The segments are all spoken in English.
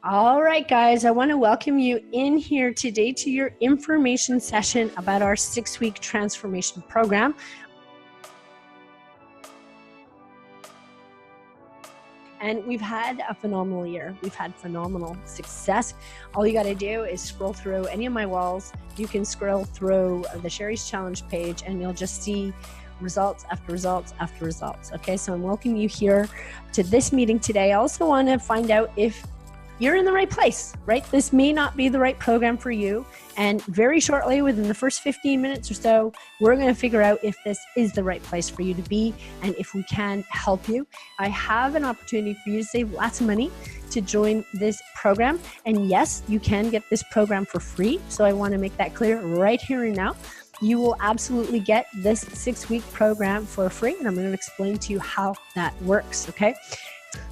All right, guys, I want to welcome you in here today to your information session about our 6-week transformation program. And we've had a phenomenal year. We've had phenomenal success. All you got to do is scroll through any of my walls. You can scroll through the Sherry's Challenge page and you'll just see results after results after results. Okay, so I'm welcoming you here to this meeting today. I also want to find out if you're in the right place, right? This may not be the right program for you. And very shortly, within the first 15 minutes or so, we're going to figure out if this is the right place for you to be and if we can help you. I have an opportunity for you to save lots of money to join this program. And yes, you can get this program for free. So I want to make that clear right here and now. You will absolutely get this 6-week program for free. And I'm going to explain to you how that works, okay?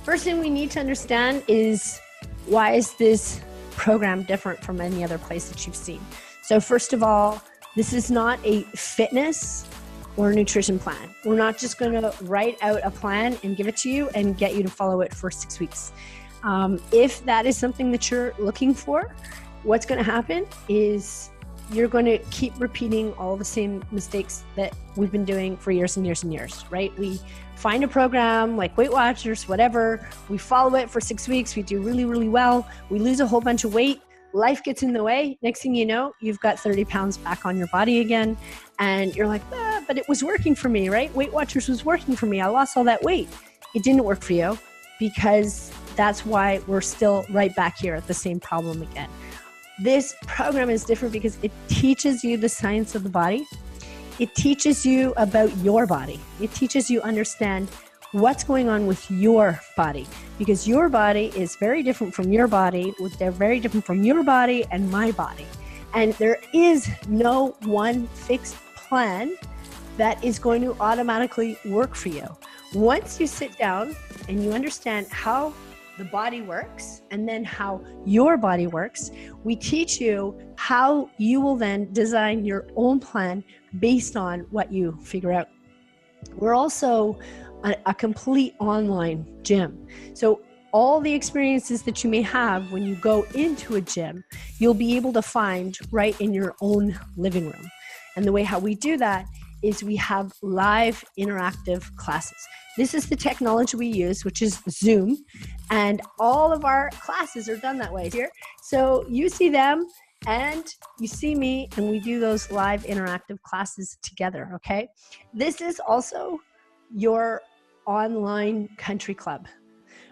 First thing we need to understand is, why is this program different from any other place that you've seen? So first of all, this is not a fitness or nutrition plan. We're not just going to write out a plan and give it to you and get you to follow it for 6 weeks. If that is something that you're looking for, what's going to happen is you're going to keep repeating all the same mistakes that we've been doing for years and years and years, right? We find a program like Weight Watchers, whatever. We follow it for 6 weeks. We do really, really well. We lose a whole bunch of weight. Life gets in the way. Next thing you know, you've got 30 pounds back on your body again. And you're like, but it was working for me, right? Weight Watchers was working for me. I lost all that weight. It didn't work for you because that's why we're still right back here at the same problem again. This program is different because it teaches you the science of the body. It teaches you about your body. It teaches you understand what's going on with your body, because your body is very different from your body. They're very different from your body and my body. And there is no one fixed plan that is going to automatically work for you. Once you sit down and you understand how the body works and then how your body works, we teach you how you will then design your own plan based on what you figure out. We're also a complete online gym. So all the experiences that you may have when you go into a gym, you'll be able to find right in your own living room. And the way how we do that is we have live interactive classes. This is the technology we use, which is Zoom, and all of our classes are done that way here. So you see them and you see me, and we do those live interactive classes together, okay? This is also your online country club,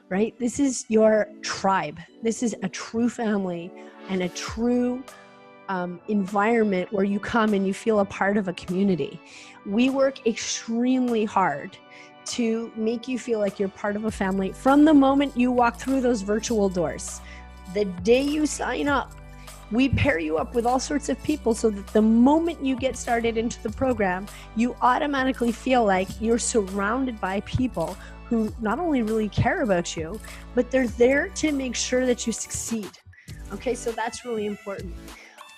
right? This is your tribe. This is a true family and a true environment where you come and you feel a part of a community. We work extremely hard to make you feel like you're part of a family from the moment you walk through those virtual doors. The day you sign up, we pair you up with all sorts of people so that the moment you get started into the program, you automatically feel like you're surrounded by people who not only really care about you, but they're there to make sure that you succeed. Okay, so that's really important.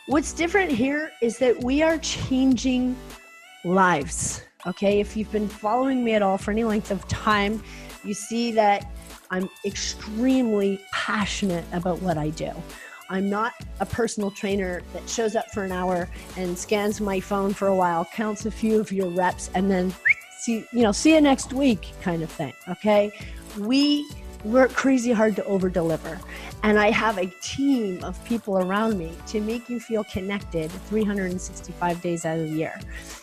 What's different here is that we are changing lives, okay? If you've been following me at all for any length of time, you see that I'm extremely passionate about what I do. I'm not a personal trainer that shows up for an hour and scans my phone for a while, counts a few of your reps, and then see you next week kind of thing, okay? We work crazy hard to over-deliver. And I have a team of people around me to make you feel connected 365 days out of the year.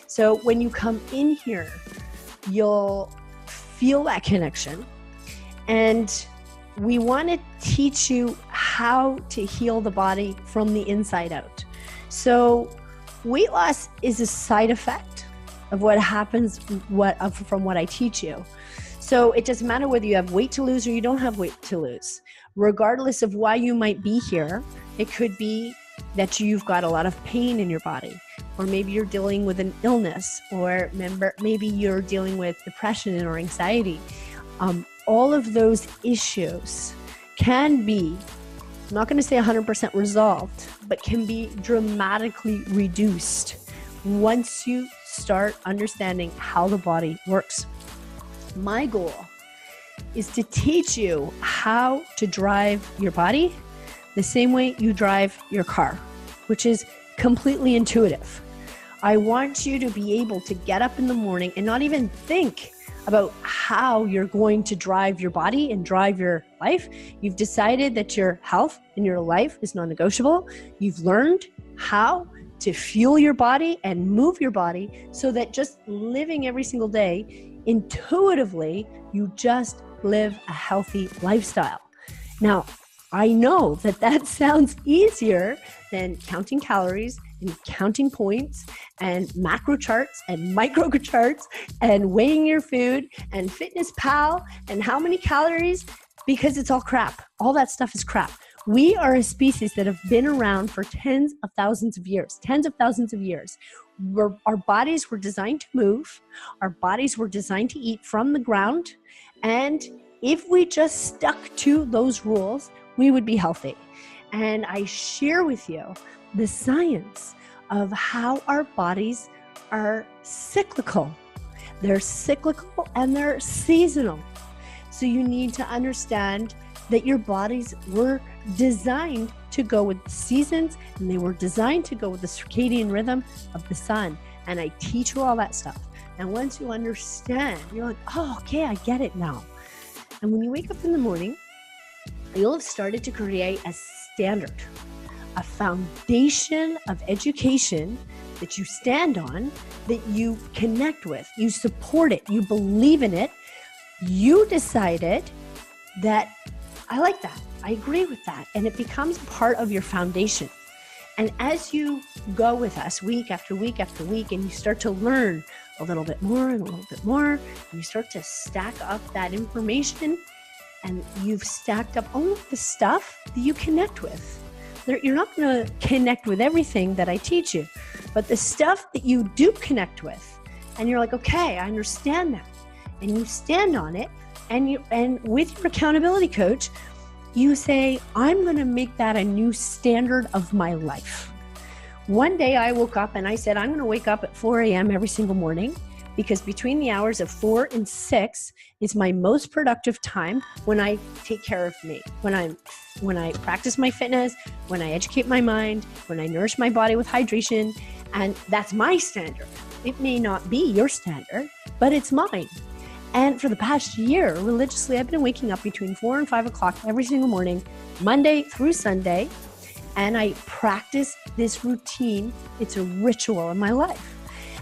So when you come in here, you'll feel that connection. And we want to teach you how to heal the body from the inside out. So weight loss is a side effect of what happens from what I teach you. So it doesn't matter whether you have weight to lose or you don't have weight to lose. Regardless of why you might be here, it could be that you've got a lot of pain in your body, or maybe you're dealing with an illness, or maybe you're dealing with depression or anxiety. All of those issues can be, I'm not going to say 100% resolved, but can be dramatically reduced once you start understanding how the body works. My goal is to teach you how to drive your body the same way you drive your car, which is completely intuitive. I want you to be able to get up in the morning and not even think about how you're going to drive your body and drive your life. You've decided that your health and your life is non-negotiable. You've learned how to fuel your body and move your body so that just living every single day, intuitively, you just live a healthy lifestyle. Now, I know that that sounds easier than counting calories and counting points and macro charts and micro charts and weighing your food and Fitness Pal and how many calories, because it's all crap. All that stuff is crap. We are a species that have been around for tens of thousands of years. Our bodies were designed to move. Our bodies were designed to eat from the ground. And if we just stuck to those rules, we would be healthy. And I share with you the science of how our bodies are cyclical. They're cyclical and they're seasonal. So you need to understand that your bodies were designed to go with the seasons, and they were designed to go with the circadian rhythm of the sun. And I teach you all that stuff. And once you understand, you're like, oh, okay, I get it now. And when you wake up in the morning, you'll have started to create a standard, a foundation of education that you stand on, that you connect with, you support it, you believe in it. You decided that I like that, I agree with that, and it becomes part of your foundation. And as you go with us week after week after week, and you start to learn a little bit more and a little bit more, and you start to stack up that information, and you've stacked up only the stuff that you connect with. You're not going to connect with everything that I teach you, but the stuff that you do connect with, and you're like, okay, I understand that, and you stand on it, and with your accountability coach, you say, I'm going to make that a new standard of my life. One day I woke up and I said, I'm going to wake up at 4 a.m. every single morning, because between the hours of 4 and 6 is my most productive time when I take care of me, when I practice my fitness, when I educate my mind, when I nourish my body with hydration. And that's my standard. It may not be your standard, but it's mine. And for the past year, religiously, I've been waking up between 4 and 5 o'clock every single morning, Monday through Sunday, and I practice this routine. It's a ritual in my life.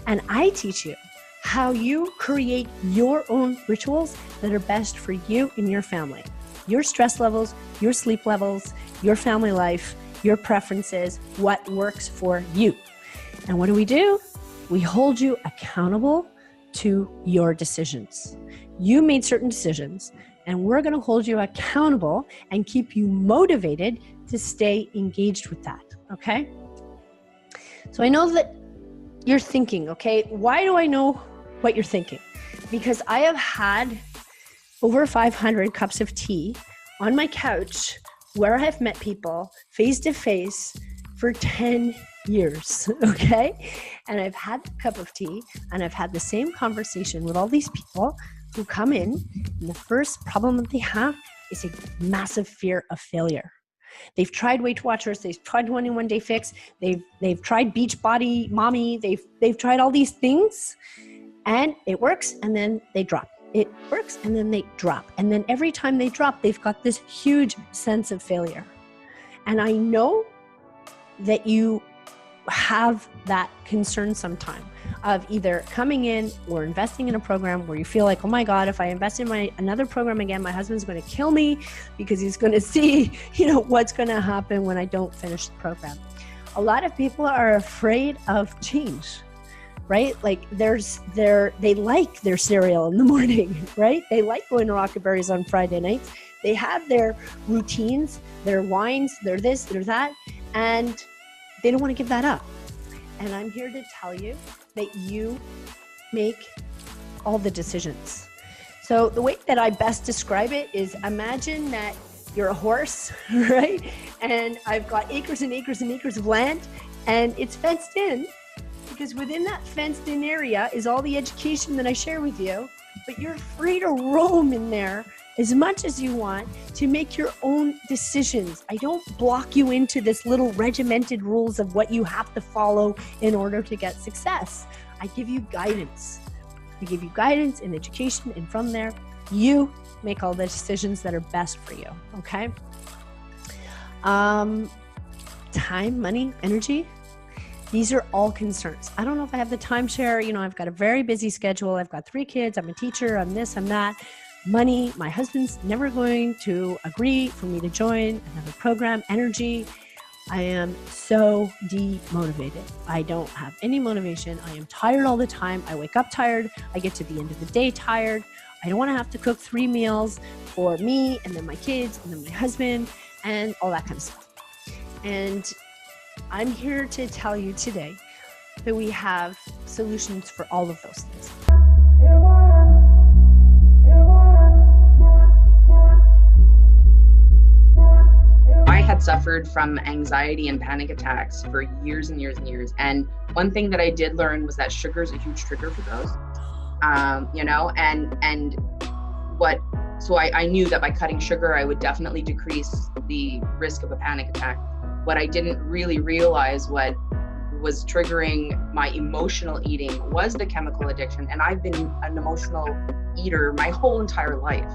And I teach you how you create your own rituals that are best for you and your family, your stress levels, your sleep levels, your family life, your preferences, what works for you. And what do? We hold you accountable to your decisions. You made certain decisions, and we're going to hold you accountable and keep you motivated to stay engaged with that. Okay? So I know that you're thinking, okay, why do I know what you're thinking? Because I have had over 500 cups of tea on my couch where I have met people face to face for 10 years, okay? And I've had a cup of tea and I've had the same conversation with all these people who come in, and the first problem that they have is a massive fear of failure. They've tried Weight Watchers, they've tried 21 Day Fix, they've tried Beach Body Mommy, they've tried all these things, and it works, and then they drop. It works, and then they drop. And then every time they drop, they've got this huge sense of failure. And I know that you have that concern sometime of either coming in or investing in a program where you feel like, oh my God, if I invest in another program again, my husband's going to kill me because he's going to see, what's going to happen when I don't finish the program. A lot of people are afraid of change, right? Like they like their cereal in the morning, right? They like going to Rockaberries on Friday nights. They have their routines, their wines, their this, their that, and they don't want to give that up. And I'm here to tell you that you make all the decisions. So the way that I best describe it is, imagine that you're a horse, right? And I've got acres and acres and acres of land, and it's fenced in, because within that fenced in area is all the education that I share with you, but you're free to roam in there as much as you want to make your own decisions. I don't block you into this little regimented rules of what you have to follow in order to get success. I give you guidance. I give you guidance and education, and from there, you make all the decisions that are best for you, okay? Time, money, energy, these are all concerns. I don't know if I have the timeshare. I've got a very busy schedule. I've got 3 kids. I'm a teacher. I'm this, I'm that. Money, my husband's never going to agree for me to join another program. Energy, I am so demotivated. I don't have any motivation. I am tired all the time. I wake up tired. I get to the end of the day tired. I don't want to have to cook 3 meals for me and then my kids and then my husband and all that kind of stuff. And I'm here to tell you today that we have solutions for all of those things. I had suffered from anxiety and panic attacks for years and years and years. And one thing that I did learn was that sugar is a huge trigger for those, so I knew that by cutting sugar, I would definitely decrease the risk of a panic attack. What I didn't really realize what was triggering my emotional eating was the chemical addiction. And I've been an emotional eater my whole entire life.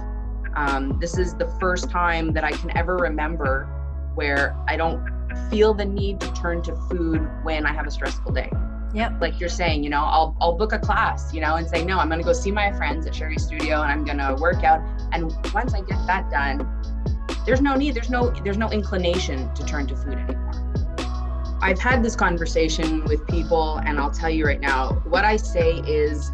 This is the first time that I can ever remember where I don't feel the need to turn to food when I have a stressful day. Yep. Like you're saying, I'll book a class, and say, no, I'm going to go see my friends at Sherry's studio and I'm going to work out. And once I get that done, there's no need, there's no inclination to turn to food anymore. I've had this conversation with people, and I'll tell you right now, what I say is,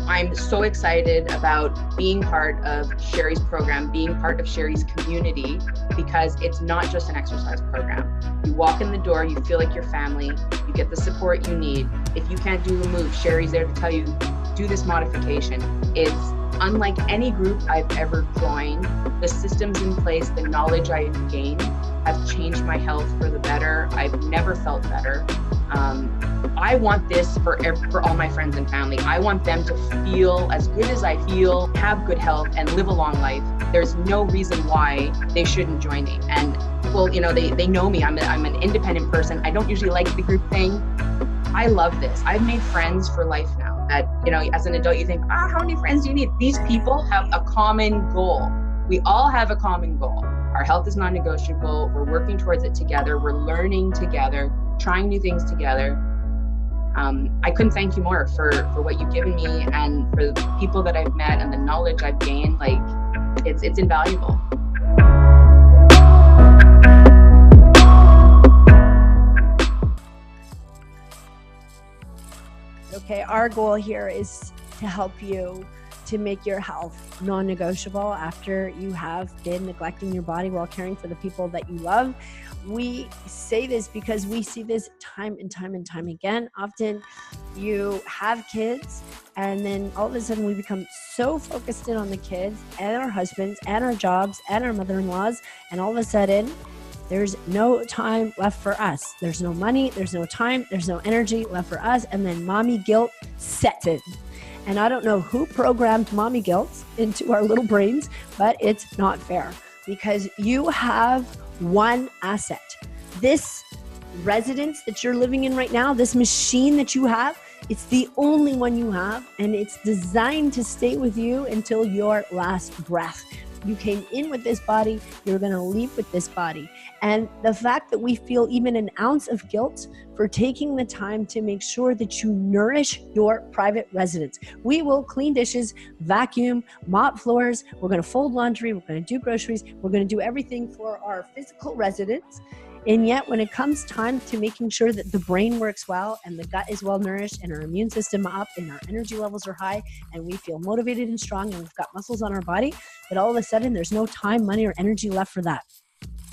I'm so excited about being part of Sherry's program, being part of Sherry's community, because it's not just an exercise program. You walk in the door, you feel like your family, you get the support you need. If you can't do a move, Sherry's there to tell you, do this modification. It's unlike any group I've ever joined. The systems in place, the knowledge I've gained have changed my health for the better. I've never felt better. I want this for all my friends and family. I want them to feel as good as I feel, have good health, and live a long life. There's no reason why they shouldn't join me. And well, they know me. I'm an independent person. I don't usually like the group thing. I love this. I've made friends for life now. That, as an adult, you think, how many friends do you need? These people have a common goal. We all have a common goal. Our health is non-negotiable. We're working towards it together. We're learning together, trying new things together. I couldn't thank you more for what you've given me and for the people that I've met and the knowledge I've gained. Like, it's invaluable. Okay, our goal here is to help you to make your health non-negotiable after you have been neglecting your body while caring for the people that you love. We say this because we see this time and time and time again. Often you have kids and then all of a sudden we become so focused in on the kids and our husbands and our jobs and our mother-in-laws, and all of a sudden there's no time left for us. There's no money, there's no time, there's no energy left for us, and then mommy guilt sets in. And I don't know who programmed mommy guilt into our little brains, but it's not fair because you have one asset. This residence that you're living in right now, this machine that you have, it's the only one you have, and it's designed to stay with you until your last breath. You came in with this body, you're going to leave with this body. And the fact that we feel even an ounce of guilt for taking the time to make sure that you nourish your private residence. We will clean dishes, vacuum, mop floors. We're going to fold laundry. We're going to do groceries. We're going to do everything for our physical residence. And yet when it comes time to making sure that the brain works well and the gut is well nourished and our immune system up and our energy levels are high and we feel motivated and strong and we've got muscles on our body, that all of a sudden there's no time, money, or energy left for that.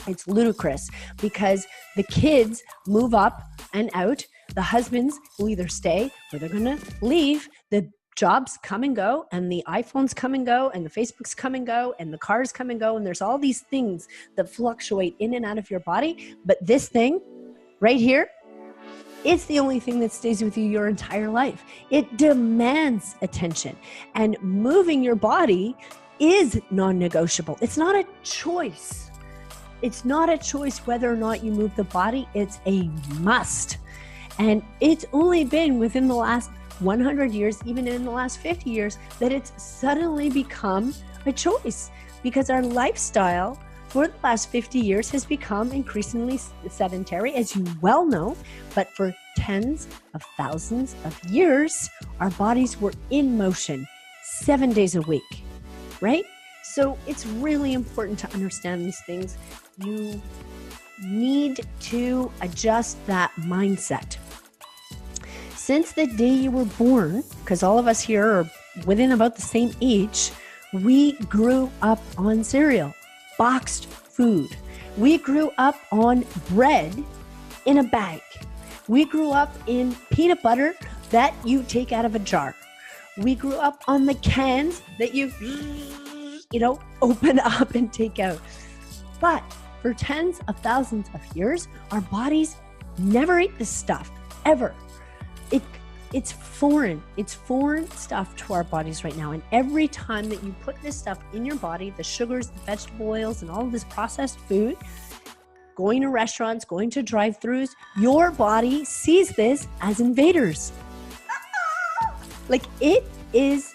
It's ludicrous because the kids move up and out. The husbands will either stay or they're going to leave. The jobs come and go, and the iPhones come and go, and the Facebooks come and go, and the cars come and go, and there's all these things that fluctuate in and out of your body. But this thing right here, it's the only thing that stays with you your entire life. It demands attention, and moving your body is non-negotiable. It's not a choice. It's not a choice whether or not you move the body. It's a must. And it's only been within the last 100 years, even in the last 50 years, that it's suddenly become a choice, because our lifestyle for the last 50 years has become increasingly sedentary, as you well know. But for tens of thousands of years, our bodies were in motion 7 days a week, right? So it's really important to understand these things. You need to adjust that mindset. Since the day you were born, because all of us here are within about the same age, we grew up on cereal, boxed food. We grew up on bread in a bag. We grew up in peanut butter that you take out of a jar. We grew up on the cans that you open up and take out. But for tens of thousands of years, our bodies never ate this stuff, ever. It's foreign. It's foreign stuff to our bodies right now. And every time that you put this stuff in your body, the sugars, the vegetable oils, and all of this processed food, going to restaurants, going to drive-thrus, your body sees this as invaders. Like, it is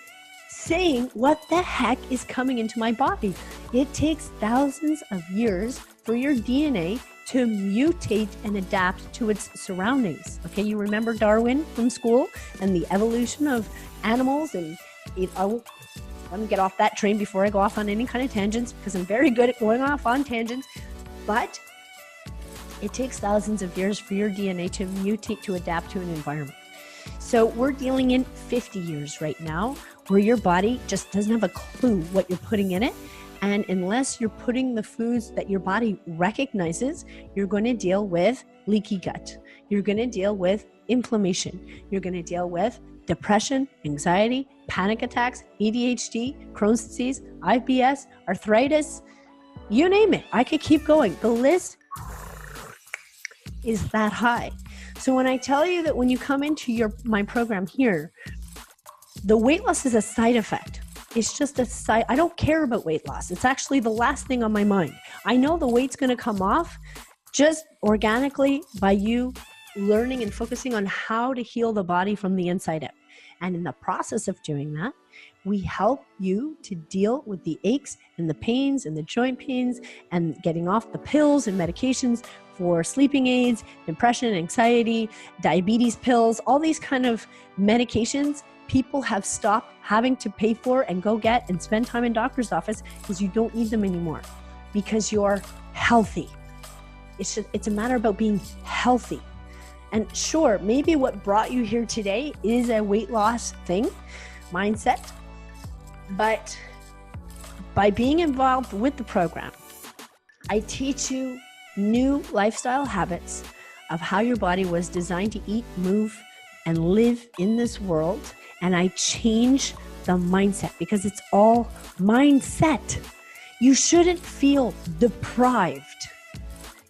saying, what the heck is coming into my body? It takes thousands of years for your DNA to mutate and adapt to its surroundings. Okay, you remember Darwin from school and the evolution of animals, and let me get off that train before I go off on any kind of tangents, because I'm very good at going off on tangents. But it takes thousands of years for your DNA to mutate, to adapt to an environment. So we're dealing in 50 years right now where your body just doesn't have a clue what you're putting in it. And unless you're putting the foods that your body recognizes, you're going to deal with leaky gut. You're going to deal with inflammation. You're going to deal with depression, anxiety, panic attacks, ADHD, Crohn's disease, IBS, arthritis, you name it. I could keep going. The list is that high. So when I tell you that when you come into my program here, the weight loss is a side effect. It's just a side. I don't care about weight loss. It's actually the last thing on my mind. I know the weight's going to come off just organically by you learning and focusing on how to heal the body from the inside out. And in the process of doing that, we help you to deal with the aches and the pains and the joint pains and getting off the pills and medications for sleeping aids, depression, anxiety, diabetes pills, all these kind of medications people have stopped having to pay for and go get and spend time in doctor's office because you don't need them anymore, because you're healthy. It's a matter about being healthy. And sure, maybe what brought you here today is a weight loss thing, mindset, but by being involved with the program, I teach you new lifestyle habits of how your body was designed to eat, move, and live in this world. And I change the mindset, because it's all mindset. You shouldn't feel deprived.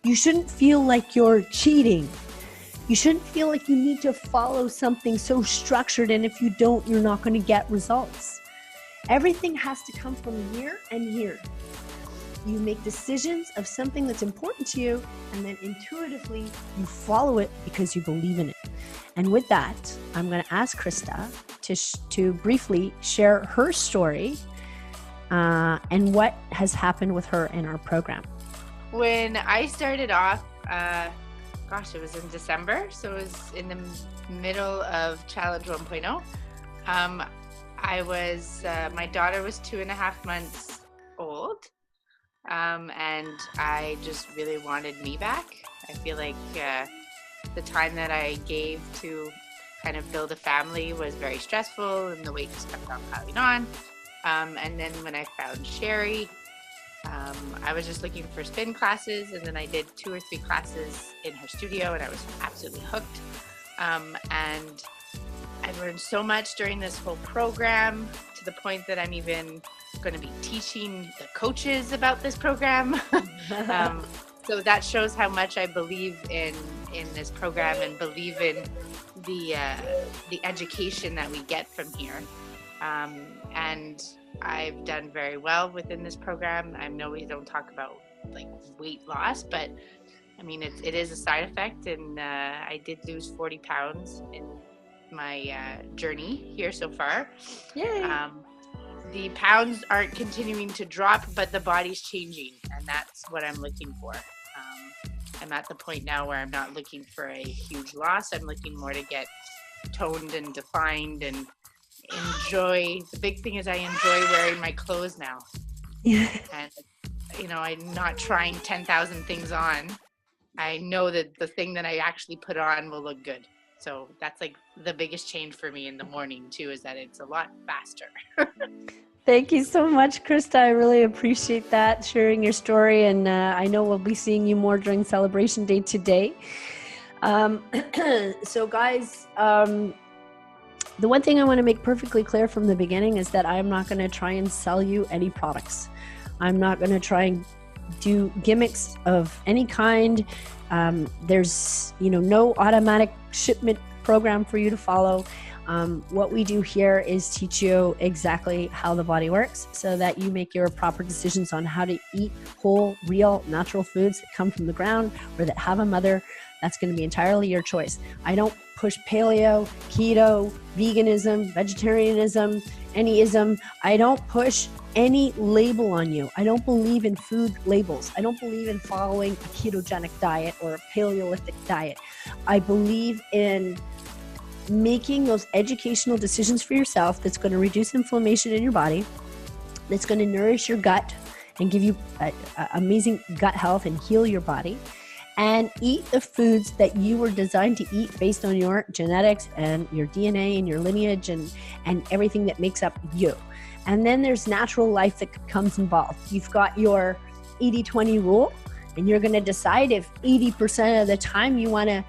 You shouldn't feel like you're cheating. You shouldn't feel like you need to follow something so structured, and if you don't, you're not going to get results. Everything has to come from here and here. You make decisions of something that's important to you, and then intuitively you follow it because you believe in it. And with that, I'm going to ask Krista to briefly share her story and what has happened with her in our program. When I started off, it was in December, so it was in the middle of Challenge 1.0. My daughter was 2.5 months old, and I just really wanted me back. I feel like the time that I gave to kind of build a family was very stressful, and the weight just kept on piling on. And then when I found Sherry, I was just looking for spin classes, and then I did 2 or 3 classes in her studio, and I was absolutely hooked. And I learned so much during this whole program, to the point that I'm even going to be teaching the coaches about this program. So that shows how much I believe in this program and believe in the education that we get from here. And I've done very well within this program. I know we don't talk about like weight loss, but I mean, it is a side effect, and I did lose 40 pounds in my journey here so far. Yay. The pounds aren't continuing to drop, but the body's changing, and that's what I'm looking for. I'm at the point now where I'm not looking for a huge loss. I'm looking more to get toned and defined and enjoy. The big thing is I enjoy wearing my clothes now. And, you know, I'm not trying 10,000 things on. I know that the thing that I actually put on will look good. So that's like the biggest change for me in the morning too, is that it's a lot faster. Thank you so much, Krista. I really appreciate that, sharing your story. And I know we'll be seeing you more during Celebration Day today. So guys, the one thing I want to make perfectly clear from the beginning is that I'm not going to try and sell you any products. I'm not going to try and do gimmicks of any kind. There's, no automatic shipment program for you to follow. What we do here is teach you exactly how the body works so that you make your proper decisions on how to eat whole, real, natural foods that come from the ground or that have a mother. That's going to be entirely your choice. I don't push paleo, keto, veganism, vegetarianism, any ism. I don't push any label on you. I don't believe in food labels. I don't believe in following a ketogenic diet or a Paleolithic diet. I believe in making those educational decisions for yourself that's going to reduce inflammation in your body, that's going to nourish your gut and give you amazing gut health and heal your body, and eat the foods that you were designed to eat based on your genetics and your DNA and your lineage and everything that makes up you. And then there's natural life that comes involved. You've got your 80-20 rule, and you're going to decide if 80% of the time you want to,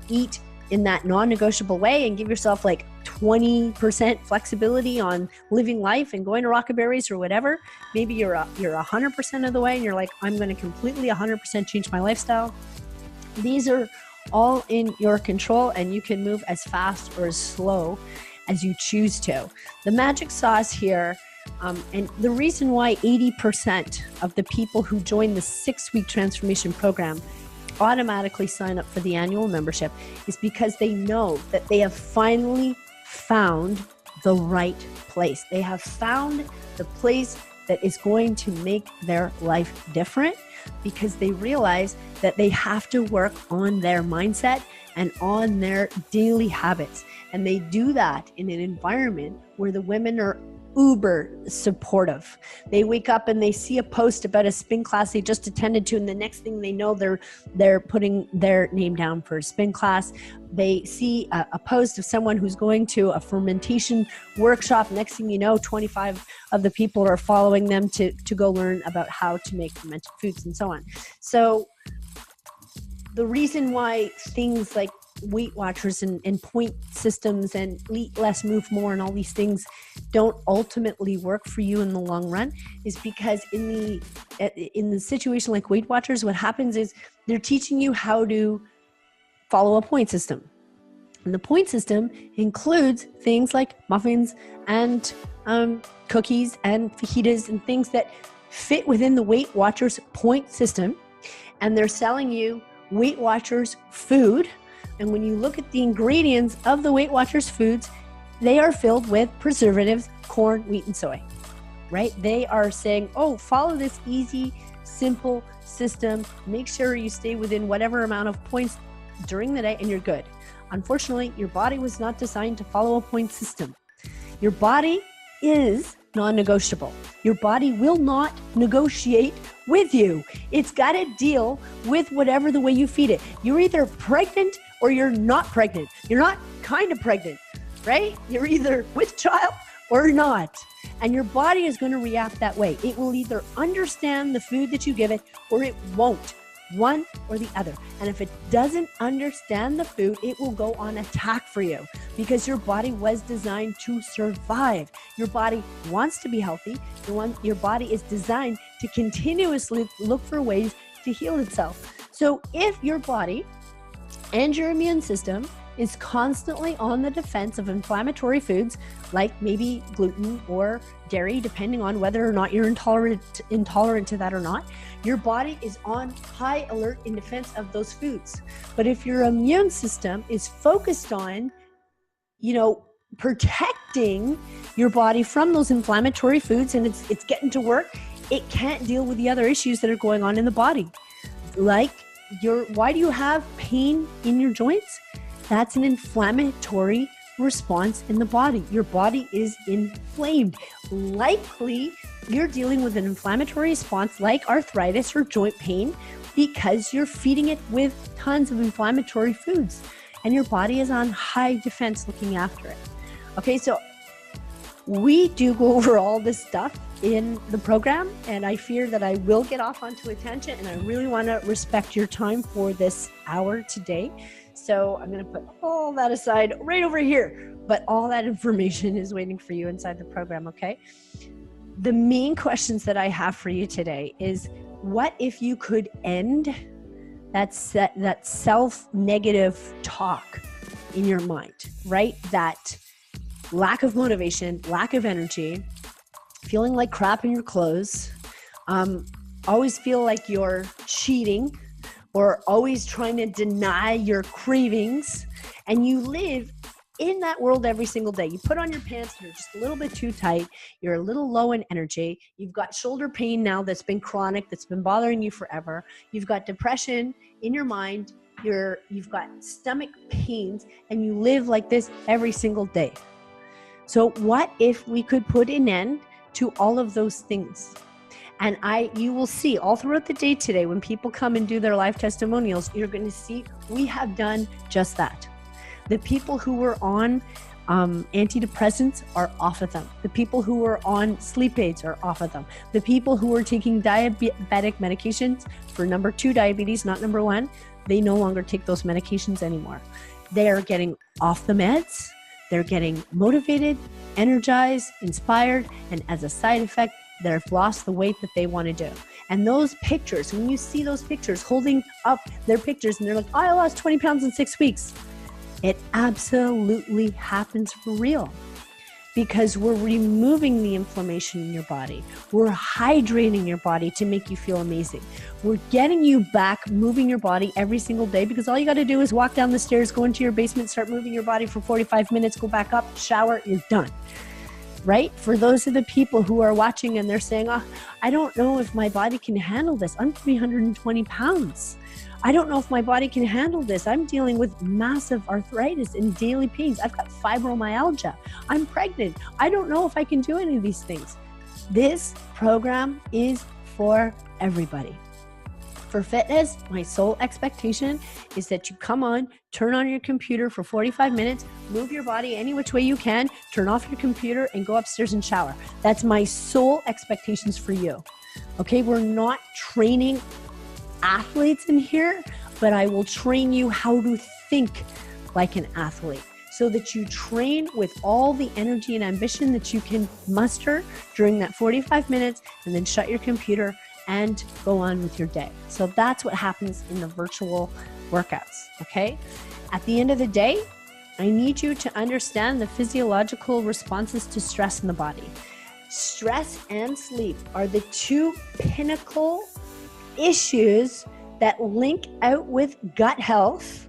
eat in that non-negotiable way and give yourself like 20% flexibility on living life and going to Rockaberries or whatever. Maybe you're 100% of the way and you're like, I'm going to completely 100% change my lifestyle. These are all in your control, and you can move as fast or as slow as you choose to. The magic sauce here, and the reason why 80% of the people who join the 6-week transformation program automatically sign up for the annual membership is because they know that they have finally found the right place. They have found the place that is going to make their life different, because they realize that they have to work on their mindset and on their daily habits. And they do that in an environment where the women are uber supportive. They wake up and they see a post about a spin class they just attended to, and the next thing they know, they're putting their name down for a spin class. They see a post of someone who's going to a fermentation workshop. Next thing you know, 25 of the people are following them to go learn about how to make fermented foods and so on. So the reason why things like Weight Watchers and point systems and eat less, move more, and all these things don't ultimately work for you in the long run is because in the situation like Weight Watchers, what happens is they're teaching you how to follow a point system. And the point system includes things like muffins and cookies and fajitas and things that fit within the Weight Watchers point system. And they're selling you Weight Watchers food. And when you look at the ingredients of the Weight Watchers foods, they are filled with preservatives, corn, wheat, and soy, right? They are saying, oh, follow this easy, simple system. Make sure you stay within whatever amount of points during the day and you're good. Unfortunately, your body was not designed to follow a point system. Your body is non-negotiable. Your body will not negotiate with you. It's got to deal with whatever the way you feed it. You're either pregnant or you're not pregnant. You're not kind of pregnant, right? You're either with child or not. And your body is going to react that way. It will either understand the food that you give it or it won't. One or the other. And if it doesn't understand the food, it will go on attack for you because your body was designed to survive. Your body wants to be healthy. Your body is designed to continuously look for ways to heal itself. So if your body and your immune system is constantly on the defense of inflammatory foods like maybe gluten or dairy, depending on whether or not you're intolerant to that or not. Your body is on high alert in defense of those foods. But if your immune system is focused on, protecting your body from those inflammatory foods and it's getting to work, it can't deal with the other issues that are going on in the body. Like why do you have pain in your joints? That's an inflammatory response in the body. Your body is inflamed. Likely you're dealing with an inflammatory response like arthritis or joint pain because you're feeding it with tons of inflammatory foods and your body is on high defense looking after it. Okay, so we do go over all this stuff in the program, and I fear that I will get off onto a tangent, and I really want to respect your time for this hour today. So I'm going to put all that aside right over here, but all that information is waiting for you inside the program, okay? The main questions that I have for you today is, what if you could end that self-negative talk in your mind, right? That lack of motivation, lack of energy, feeling like crap in your clothes, always feel like you're cheating or always trying to deny your cravings, and you live in that world every single day. You put on your pants, you're just a little bit too tight, you're a little low in energy, you've got shoulder pain now that's been chronic, that's been bothering you forever, you've got depression in your mind, you've got stomach pains, and you live like this every single day. So what if we could put an end to all of those things? And you will see all throughout the day today, when people come and do their live testimonials, you're going to see we have done just that. The people who were on antidepressants are off of them. The people who were on sleep aids are off of them. The people who were taking diabetic medications for number 2 diabetes, not number 1, they no longer take those medications anymore. They are getting off the meds. They're getting motivated, energized, inspired, and as a side effect, they've lost the weight that they want to do. And those pictures, when you see those pictures holding up their pictures and they're like, I lost 20 pounds in 6 weeks. It absolutely happens for real, because we're removing the inflammation in your body. We're hydrating your body to make you feel amazing. We're getting you back, moving your body every single day, because all you got to do is walk down the stairs, go into your basement, start moving your body for 45 minutes, go back up, shower, you're done. Right? For those of the people who are watching and they're saying, I don't know if my body can handle this. I'm 320 pounds. I don't know if my body can handle this. I'm dealing with massive arthritis and daily pains. I've got fibromyalgia. I'm pregnant. I don't know if I can do any of these things. This program is for everybody. For fitness, my sole expectation is that you come on, turn on your computer for 45 minutes, move your body any which way you can, turn off your computer and go upstairs and shower. That's my sole expectations for you. Okay, we're not training athletes in here, but I will train you how to think like an athlete so that you train with all the energy and ambition that you can muster during that 45 minutes, and then shut your computer and go on with your day. So that's what happens in the virtual workouts, okay? At the end of the day, I need you to understand the physiological responses to stress in the body. Stress and sleep are the 2 pinnacle issues that link out with gut health.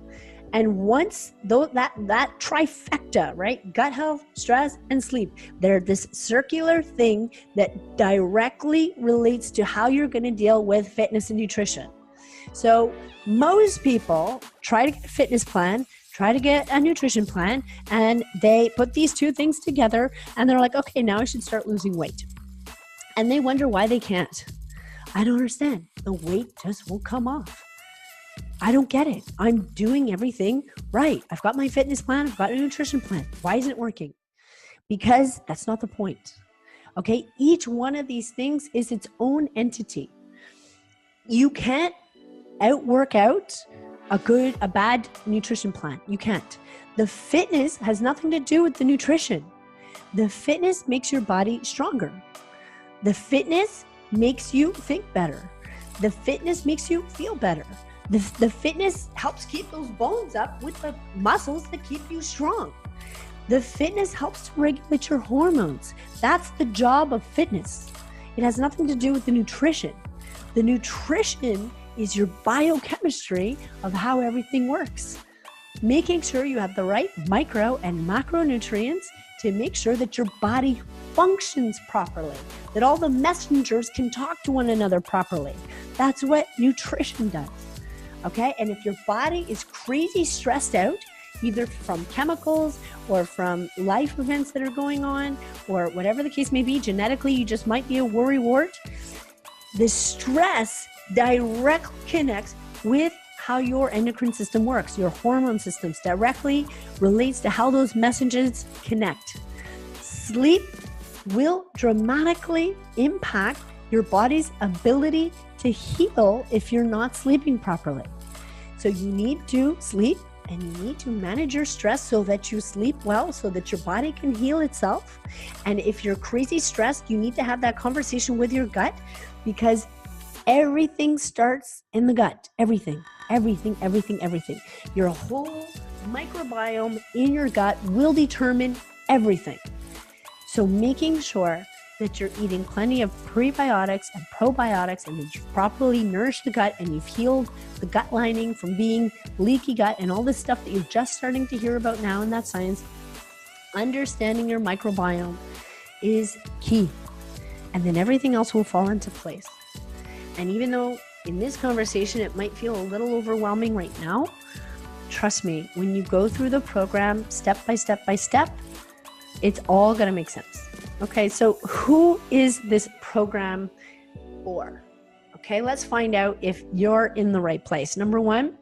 And once that trifecta, right? Gut health, stress, and sleep, they're this circular thing that directly relates to how you're going to deal with fitness and nutrition. So most people try to get a fitness plan, try to get a nutrition plan, and they put these 2 things together and they're like, okay, now I should start losing weight. And they wonder why they can't. I don't understand. The weight just won't come off. I don't get it. I'm doing everything right. I've got my fitness plan. I've got a nutrition plan. Why isn't it working? Because that's not the point. Okay. Each one of these things is its own entity. You can't outwork out a bad nutrition plan. You can't. The fitness has nothing to do with the nutrition. The fitness makes your body stronger. The fitness makes you think better. The fitness makes you feel better. The fitness helps keep those bones up with the muscles that keep you strong. The fitness helps to regulate your hormones. That's the job of fitness. It has nothing to do with the nutrition. The nutrition is your biochemistry of how everything works. Making sure you have the right micro and macronutrients to make sure that your body functions properly, that all the messengers can talk to one another properly. That's what nutrition does. Okay? And if your body is crazy stressed out, either from chemicals or from life events that are going on, or whatever the case may be, genetically, you just might be a worrywart. The stress directly connects with how your endocrine system works. Your hormone systems directly relates to how those messages connect. Sleep will dramatically impact your body's ability to heal if you're not sleeping properly. So you need to sleep, and you need to manage your stress so that you sleep well, so that your body can heal itself. And if you're crazy stressed, you need to have that conversation with your gut, because everything starts in the gut. Everything. Your whole microbiome in your gut will determine everything. So making sure that you're eating plenty of prebiotics and probiotics, and that you've properly nourished the gut, and you've healed the gut lining from being leaky gut and all this stuff that you're just starting to hear about now in that science. Understanding your microbiome is key, and then everything else will fall into place. And even though in this conversation it might feel a little overwhelming right now, trust me, when you go through the program step by step by step, it's all going to make sense. Okay, so who is this program for? Okay, let's find out if you're in the right place. Number one,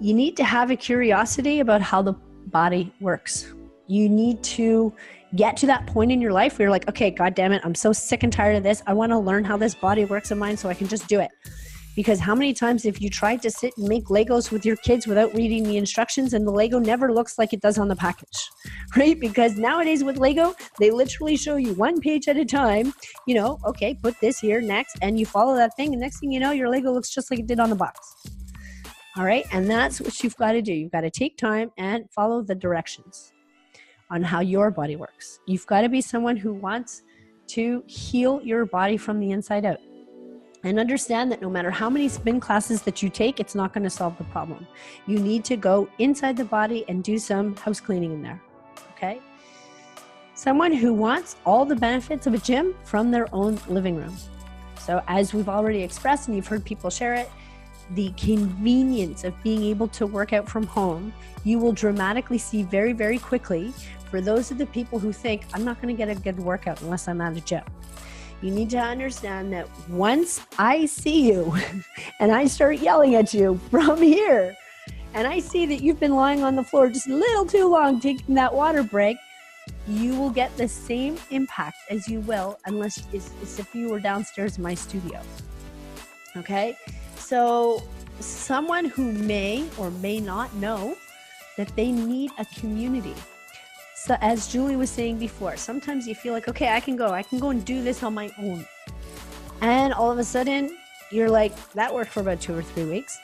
you need to have a curiosity about how the body works. You need to get to that point in your life where you're like, okay, God damn it, I'm so sick and tired of this. I want to learn how this body works in mine so I can just do it. Because how many times have you tried to sit and make Legos with your kids without reading the instructions, and the Lego never looks like it does on the package, right? Because nowadays with Lego, they literally show you one page at a time, okay, put this here next, and you follow that thing, and next thing you know, your Lego looks just like it did on the box. All right, and that's what you've got to do. You've got to take time and follow the directions on how your body works. You've got to be someone who wants to heal your body from the inside out. And understand that no matter how many spin classes that you take, it's not going to solve the problem. You need to go inside the body and do some house cleaning in there, okay? Someone who wants all the benefits of a gym from their own living room. So as we've already expressed, and you've heard people share it, the convenience of being able to work out from home, you will dramatically see very, very quickly for those of the people who think, I'm not going to get a good workout unless I'm at a gym. You need to understand that once I see you and I start yelling at you from here, and I see that you've been lying on the floor just a little too long taking that water break, you will get the same impact as you will unless it's if you were downstairs in my studio. Okay? So someone who may or may not know that they need a community. So as Julie was saying before, sometimes you feel like, okay, I can go and do this on my own. And all of a sudden you're like, that worked for about 2 or 3 weeks.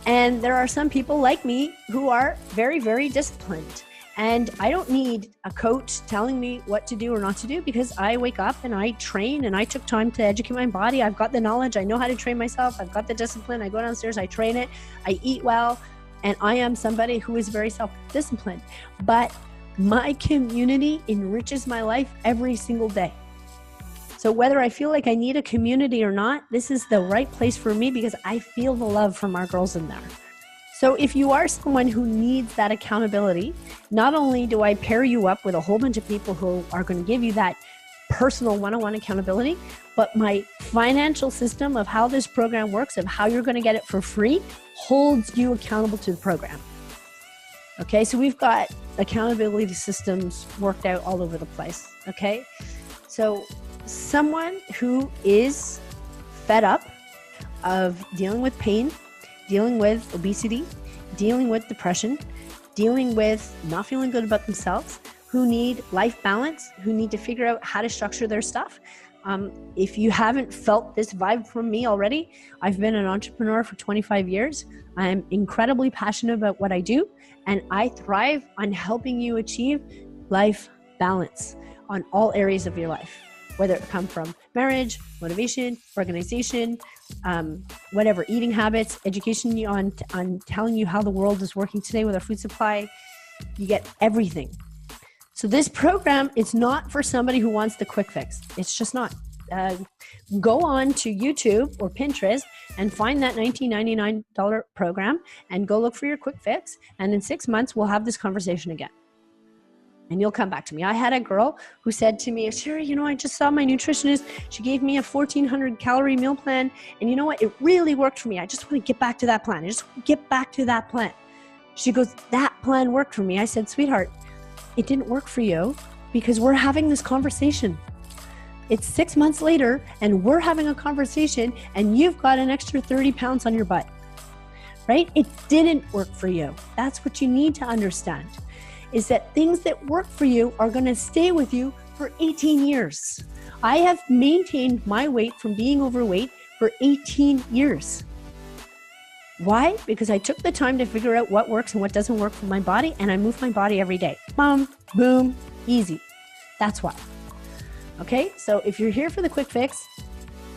And there are some people like me who are very, very disciplined. And I don't need a coach telling me what to do or not to do, because I wake up and I train, and I took time to educate my body. I've got the knowledge. I know how to train myself. I've got the discipline. I go downstairs, I train it, I eat well, and I am somebody who is very self-disciplined. But my community enriches my life every single day. So whether I feel like I need a community or not, this is the right place for me, because I feel the love from our girls in there. So if you are someone who needs that accountability, not only do I pair you up with a whole bunch of people who are going to give you that personal one-on-one accountability, but my financial system of how this program works, of how you're going to get it for free, holds you accountable to the program. Okay, so we've got accountability systems worked out all over the place. Okay, so someone who is fed up of dealing with pain, dealing with obesity, dealing with depression, dealing with not feeling good about themselves, who need life balance, who need to figure out how to structure their stuff. If you haven't felt this vibe from me already, I've been an entrepreneur for 25 years. I'm incredibly passionate about what I do, and I thrive on helping you achieve life balance on all areas of your life, whether it come from marriage, motivation, organization, whatever, eating habits, education on telling you how the world is working today with our food supply. You get everything. So this program is not for somebody who wants the quick fix. It's just not. Go on to YouTube or Pinterest and find that $19.99 program and go look for your quick fix. And in 6 months, we'll have this conversation again. And you'll come back to me. I had a girl who said to me, Sherry, I just saw my nutritionist. She gave me a 1,400 calorie meal plan. And you know what? It really worked for me. I just want to get back to that plan. She goes, that plan worked for me. I said, sweetheart, it didn't work for you because we're having this conversation. It's 6 months later and we're having a conversation and you've got an extra 30 pounds on your butt, right? It didn't work for you. That's what you need to understand, is that things that work for you are going to stay with you for 18 years. I have maintained my weight from being overweight for 18 years. Why? Because I took the time to figure out what works and what doesn't work for my body, and I move my body every day. Boom, boom, easy. That's why. Okay, so if you're here for the quick fix,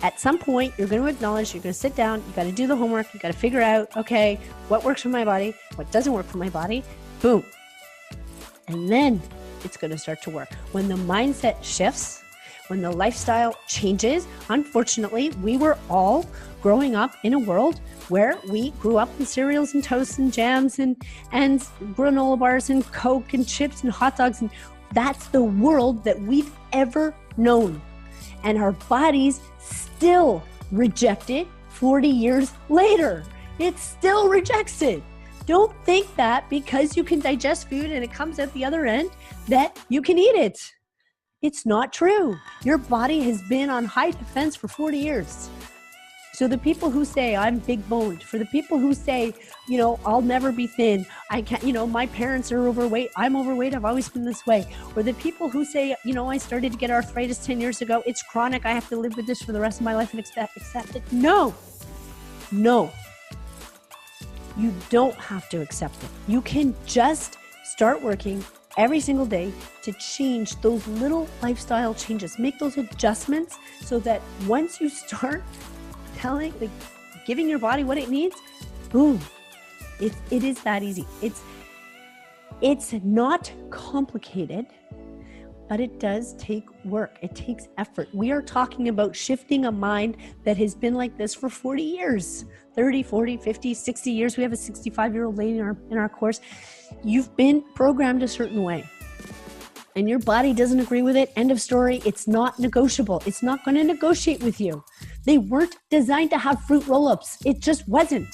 at some point you're going to acknowledge, you're going to sit down, you got to do the homework, you got to figure out, okay, what works for my body, what doesn't work for my body, boom. And then it's going to start to work. When the mindset shifts, when the lifestyle changes, unfortunately, we were all growing up in a world where we grew up in cereals and toasts and jams and granola bars and Coke and chips and hot dogs. And that's the world that we've ever known. And our bodies still reject it 40 years later. It still rejects it. Don't think that because you can digest food and it comes out the other end that you can eat it. It's not true. Your body has been on high defense for 40 years. So the people who say I'm big boned, for the people who say, I'll never be thin, I can't, my parents are overweight, I'm overweight, I've always been this way. Or the people who say, I started to get arthritis 10 years ago, it's chronic, I have to live with this for the rest of my life and accept it. No. You don't have to accept it. You can just start working every single day to change those little lifestyle changes. Make those adjustments so that once you start giving your body what it needs, boom, it is that easy. It's not complicated, but it does take work. It takes effort. We are talking about shifting a mind that has been like this for 40 years, 30, 40, 50, 60 years. We have a 65-year-old lady in our course. You've been programmed a certain way and your body doesn't agree with it. End of story. It's not negotiable. It's not going to negotiate with you. They weren't designed to have fruit roll-ups. It just wasn't.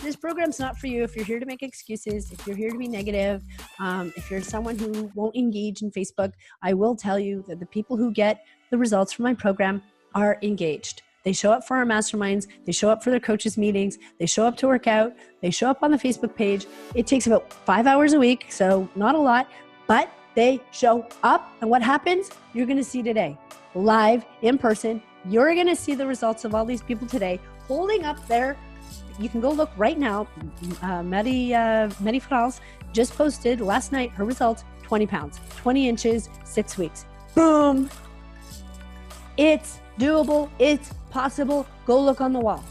This program's not for you if you're here to make excuses, if you're here to be negative, if you're someone who won't engage in Facebook. I will tell you that the people who get the results from my program are engaged. They show up for our masterminds. They show up for their coaches meetings. They show up to work out. They show up on the Facebook page. It takes about 5 hours a week, so not a lot, but they show up. And what happens? You're going to see today, live, in person. You're going to see the results of all these people today holding up their, you can go look right now. Mary France just posted last night her results, 20 pounds, 20 inches, 6 weeks. Boom. It's doable. It's possible. Go look on the wall.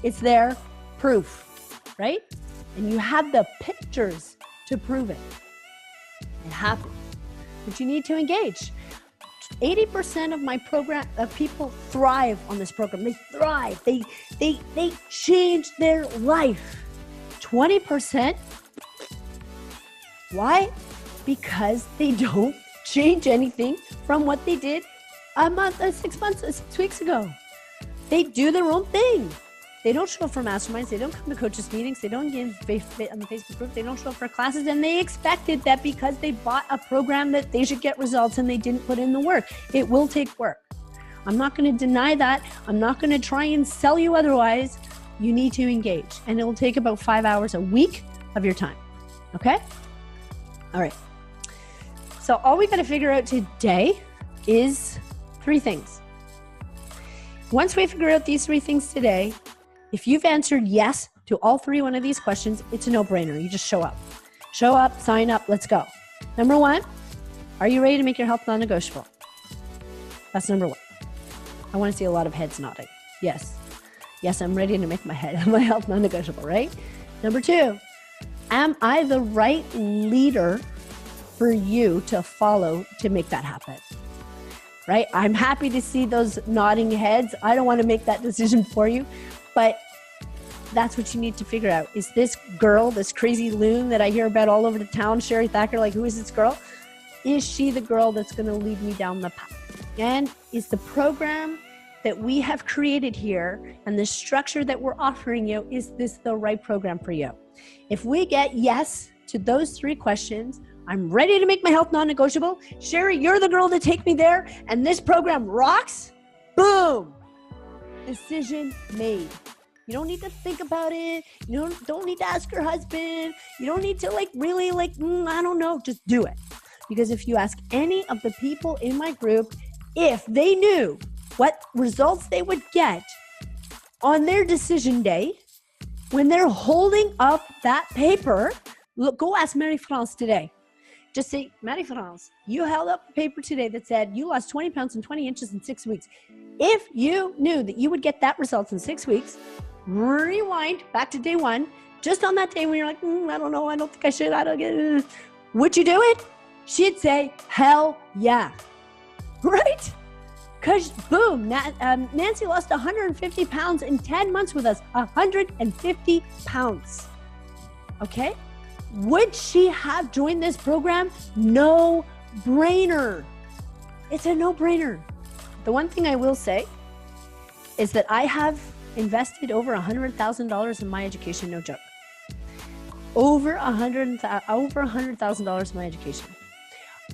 It's there, proof, right? And you have the pictures to prove it. It happens, but you need to engage. 80% of my program people thrive on this program. They thrive. They change their life. 20%. Why? Because they don't change anything from what they did a month, 6 months, 6 weeks ago. They do their own thing. They don't show up for masterminds. They don't come to coaches meetings. They don't get on the Facebook group. They don't show up for classes. And they expected that because they bought a program that they should get results and they didn't put in the work. It will take work. I'm not going to deny that. I'm not going to try and sell you otherwise. You need to engage. And it will take about 5 hours a week of your time. Okay? All right. So all we got to figure out today is 3 things. Once we figure out these 3 things today, if you've answered yes to all 3 one of these questions, it's a no-brainer. You just show up. Show up, sign up, let's go. Number 1, are you ready to make your health non-negotiable? That's number 1. I want to see a lot of heads nodding. Yes. Yes, I'm ready to make my health non-negotiable, right? Number 2, am I the right leader for you to follow to make that happen? Right? I'm happy to see those nodding heads. I don't want to make that decision for you, but that's what you need to figure out. Is this girl, this crazy loon that I hear about all over the town, Sherry Thacker, like, who is this girl? Is she the girl that's going to lead me down the path? And is the program that we have created here and the structure that we're offering you, is this the right program for you? If we get yes to those 3 questions, I'm ready to make my health non-negotiable. Sherry, you're the girl to take me there, and this program rocks. Boom. Decision made. You don't need to think about it. You don't need to ask your husband. You don't need to really I don't know. Just do it. Because if you ask any of the people in my group, if they knew what results they would get on their decision day, when they're holding up that paper, look, go ask Marie-France today. Just say, Marie-France, you held up a paper today that said you lost 20 pounds and 20 inches in 6 weeks. If you knew that you would get that result in 6 weeks, rewind back to day 1, just on that day when you're like, I don't know, I don't think I should, I don't get it. Would you do it? She'd say, hell yeah. Right? Because boom, Nancy lost 150 pounds in 10 months with us, 150 pounds. Okay? Would she have joined this program? No brainer. It's a no-brainer. The one thing I will say is that I have invested over $100,000 in my education, no joke. Over $100,000 in my education.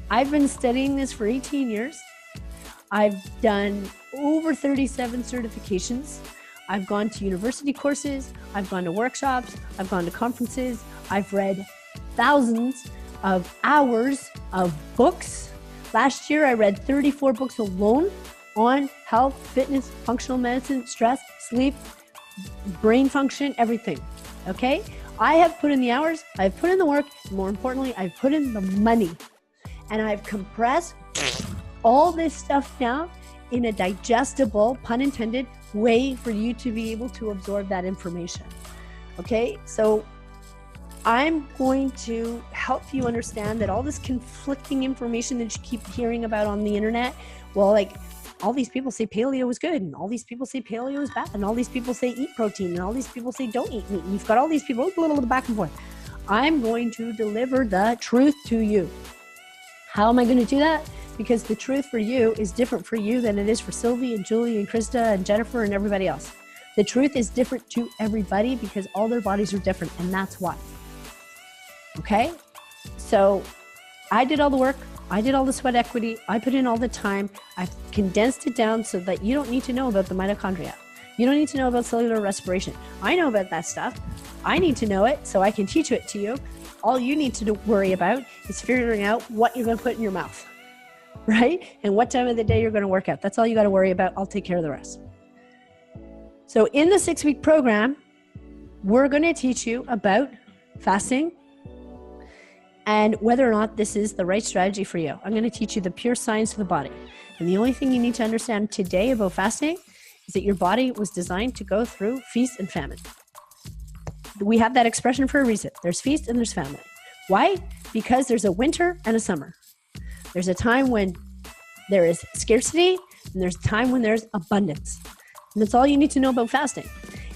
I've been studying this for 18 years. I've done over 37 certifications. I've gone to university courses. I've gone to workshops. I've gone to conferences. I've read thousands of hours of books. Last year, I read 34 books alone on health, fitness, functional medicine, stress, sleep, brain function, everything. Okay? I have put in the hours. I've put in the work. More importantly, I've put in the money. And I've compressed all this stuff down in a digestible, pun intended, way for you to be able to absorb that information. Okay, so I'm going to help you understand that all this conflicting information that you keep hearing about on the internet, well, like, all these people say paleo is good, and all these people say paleo is bad, and all these people say eat protein, and all these people say don't eat meat, and you've got all these people a little back and forth. I'm going to deliver the truth to you. How am I going to do that? Because the truth for you is different for you than it is for Sylvie and Julie and Krista and Jennifer and everybody else. The truth is different to everybody because all their bodies are different, and that's why. Okay? So I did all the work. I did all the sweat equity. I put in all the time. I've condensed it down so that you don't need to know about the mitochondria. You don't need to know about cellular respiration. I know about that stuff. I need to know it so I can teach it to you. All you need to worry about is figuring out what you're going to put in your mouth, right? And what time of the day you're going to work out. That's all you got to worry about. I'll take care of the rest. So in the 6-week program, we're going to teach you about fasting and whether or not this is the right strategy for you. I'm going to teach you the pure science of the body. And the only thing you need to understand today about fasting is that your body was designed to go through feast and famine. We have that expression for a reason. There's feast and there's famine. Why? Because there's a winter and a summer. There's a time when there is scarcity and there's a time when there's abundance. And that's all you need to know about fasting.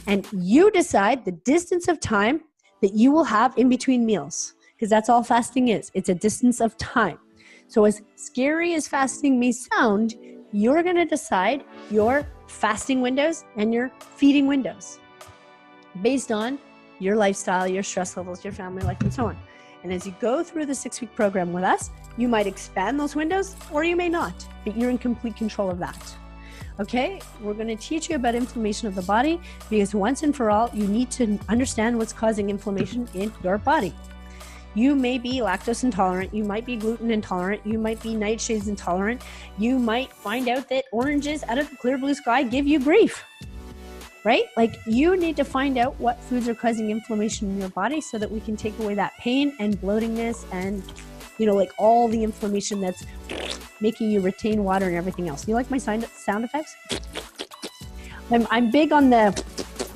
And you decide the distance of time that you will have in between meals, because that's all fasting is. It's a distance of time. So as scary as fasting may sound, you're going to decide your fasting windows and your feeding windows based on your lifestyle, your stress levels, your family life, and so on. And as you go through the 6-week program with us, you might expand those windows or you may not, but you're in complete control of that. Okay, we're going to teach you about inflammation of the body because once and for all, you need to understand what's causing inflammation in your body. You may be lactose intolerant. You might be gluten intolerant. You might be nightshades intolerant. You might find out that oranges out of the clear blue sky give you grief, right? Like, you need to find out what foods are causing inflammation in your body so that we can take away that pain and bloatingness and, you know, like all the inflammation that's making you retain water and everything else. You like my sound effects? I'm big on the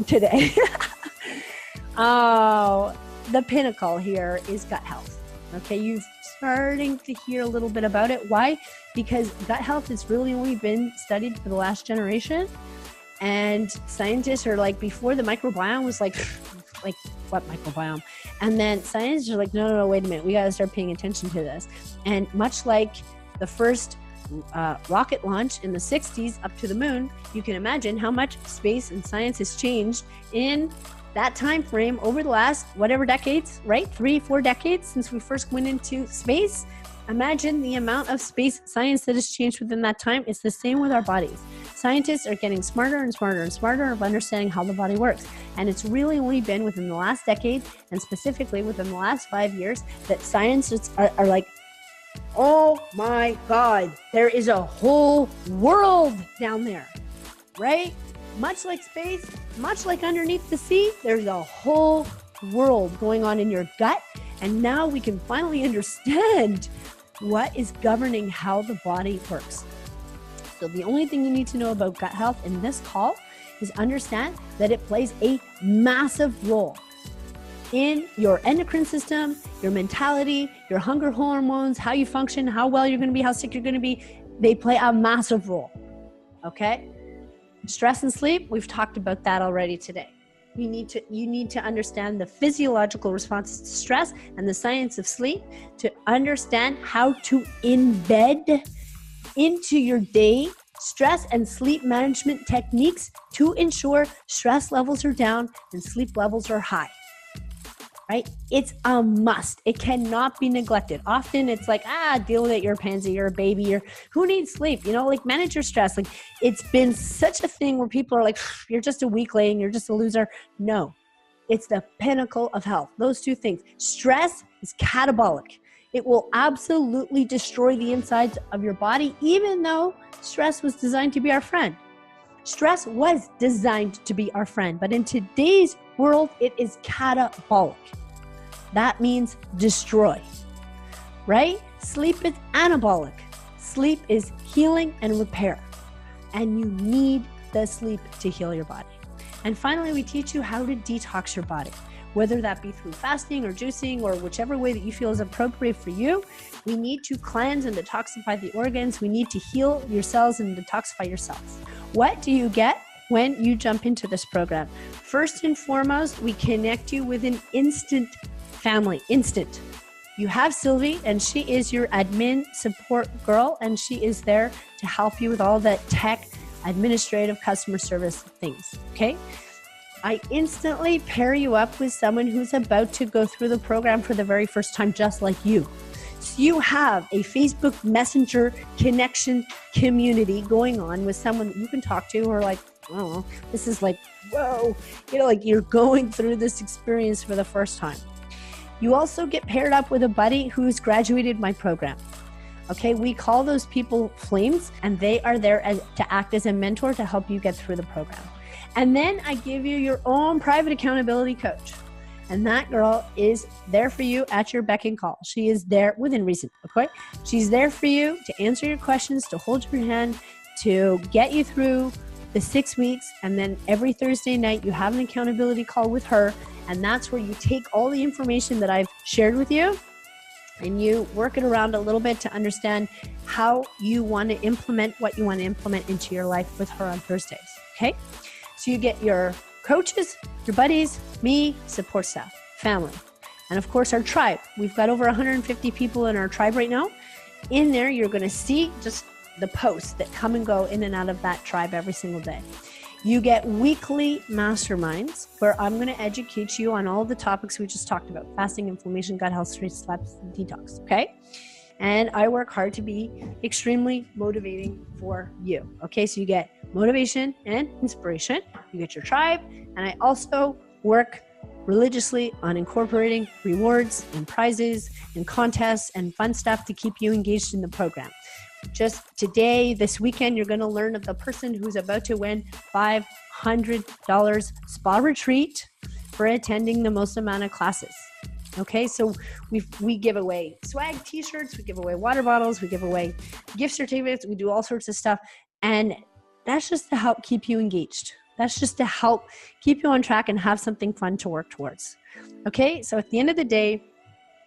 today. Oh, the pinnacle here is gut health. Okay, you're starting to hear a little bit about it. Why? Because gut health has really only been studied for the last generation. And scientists are like, before the microbiome was like what microbiome? And then scientists are like, no, wait a minute. We got to start paying attention to this. And much like the first rocket launch in the 60s up to the moon, you can imagine how much space and science has changed in that time frame over the last whatever decades, right? 3-4 decades since we first went into space. Imagine the amount of space science that has changed within that time. It's the same with our bodies. Scientists are getting smarter and smarter and smarter of understanding how the body works. And it's really only been within the last decade, and specifically within the last 5 years, that scientists are like, oh my God, there is a whole world down there, right? Much like space, much like underneath the sea, there's a whole world going on in your gut. And now we can finally understand what is governing how the body works. So the only thing you need to know about gut health in this call is understand that it plays a massive role in your endocrine system, your mentality, your hunger hormones, how you function, how well you're going to be, how sick you're going to be. They play a massive role. Okay? Stress and sleep, we've talked about that already today. You need to understand the physiological responses to stress and the science of sleep to understand how to embed into your day stress and sleep management techniques to ensure stress levels are down and sleep levels are high. Right? It's a must. It cannot be neglected. Often it's like, deal with it. You're a pansy. You're a baby. Who needs sleep? You know, like, manage your stress. Like, it's been such a thing where people are like, you're just a weakling. You're just a loser. No, it's the pinnacle of health. Those two things. Stress is catabolic. It will absolutely destroy the insides of your body, even though stress was designed to be our friend. Stress was designed to be our friend, but in today's world, it is catabolic. That means destroy, right? Sleep is anabolic. Sleep is healing and repair, and you need the sleep to heal your body. And finally, we teach you how to detox your body, whether that be through fasting or juicing or whichever way that you feel is appropriate for you. We need to cleanse and detoxify the organs. We need to heal your cells and detoxify your cells. What do you get when you jump into this program? First and foremost, we connect you with an instant family. Instant. You have Sylvie, and she is your admin support girl, and she is there to help you with all that tech, administrative, customer service things. Okay? I instantly pair you up with someone who's about to go through the program for the very first time, just like you. So you have a Facebook Messenger connection community going on with someone that you can talk to, or like, oh, this is like, whoa, you know, like, you're going through this experience for the first time. You also get paired up with a buddy who's graduated my program. Okay, we call those people flames, and they are there to act as a mentor to help you get through the program. And then I give you your own private accountability coach. And that girl is there for you at your beck and call. She is there within reason, okay? She's there for you to answer your questions, to hold your hand, to get you through the 6 weeks. And then every Thursday night, you have an accountability call with her. And that's where you take all the information that I've shared with you and you work it around a little bit to understand how you want to implement what you want to implement into your life with her on Thursdays, okay? So you get your coaches, your buddies, me, support staff, family, and of course our tribe. We've got over 150 people in our tribe right now. In there, you're going to see just the posts that come and go in and out of that tribe every single day. You get weekly masterminds where I'm going to educate you on all the topics we just talked about: fasting, inflammation, gut health, stress, sleep, detox, okay? And I work hard to be extremely motivating for you. Okay, so you get motivation and inspiration. You get your tribe. And I also work religiously on incorporating rewards and prizes and contests and fun stuff to keep you engaged in the program. Just today, this weekend, you're going to learn of the person who's about to win $500 spa retreat for attending the most amount of classes. Okay, so we give away swag t-shirts, we give away water bottles, we give away gift certificates, we do all sorts of stuff. And that's just to help keep you engaged. That's just to help keep you on track and have something fun to work towards. Okay, so at the end of the day,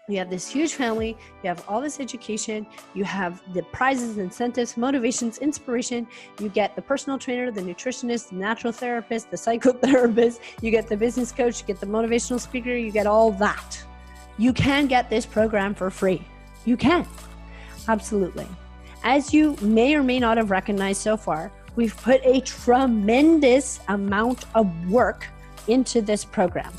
you have this huge family, you have all this education, you have the prizes, incentives, motivations, inspiration, you get the personal trainer, the nutritionist, the natural therapist, the psychotherapist, you get the business coach, you get the motivational speaker, you get all that. You can get this program for free. You can, absolutely. As you may or may not have recognized so far, we've put a tremendous amount of work into this program.